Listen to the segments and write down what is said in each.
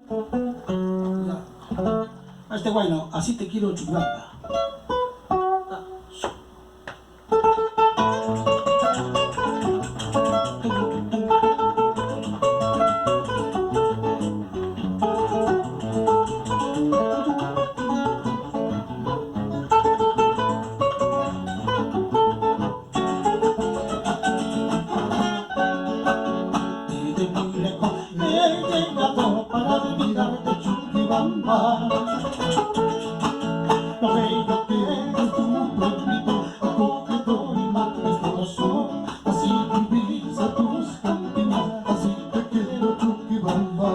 A este guay no, así te quiero chupar. Lo bello que es tu pueblito, acogedor y majestuoso, así divisa tus campiñas, así te quiero Chuquibamba.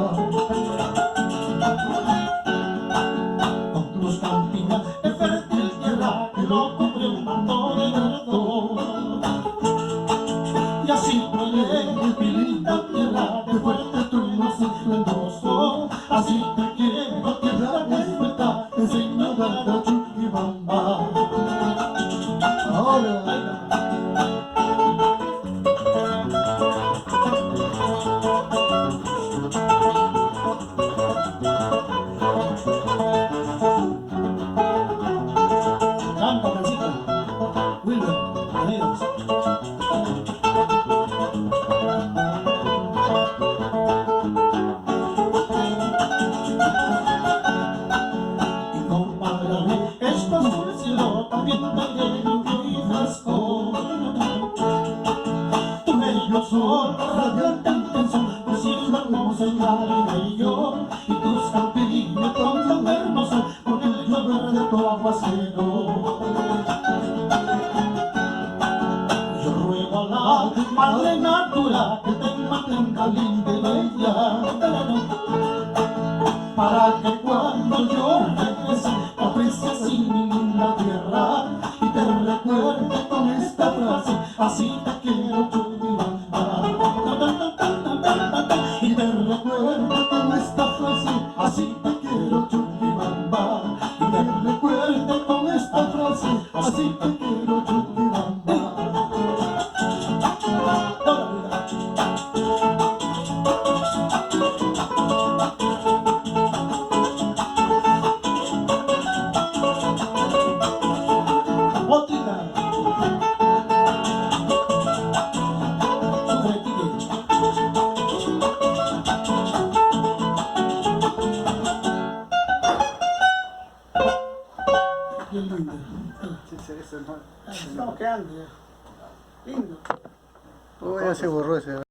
Con tus campiñas de fértil tierra que lo cubre un manto de verdor, y así proyecta mi linda tierra de fuerte trueno esplendoroso, así te quiero tierra despertar, enseñada Chuquibamba. Ahora canta, Francita, Wilber, Unidos. Y compararé esto azul cielo también de mi frasco. Tu bello sol radiante intenso, tu cielo hermoso y caribeño, y tus campiñas con tan hermoso, con el llover de tu aguacero. Yo ruego a la madre natura que te mantenga linda y bella, para que cuando yo regrese aprecies así mi linda tierra y te recuerde con esta frase, así te quiero Chuquibamba. Y te recuerde con esta frase, así te quiero Chuquibamba. Y te recuerde con esta frase, así te quiero Chuquibamba. Otra, sufre Quique. Qué lindo. Estamos quedando ya. Lindo. Uy, ya se borró ese.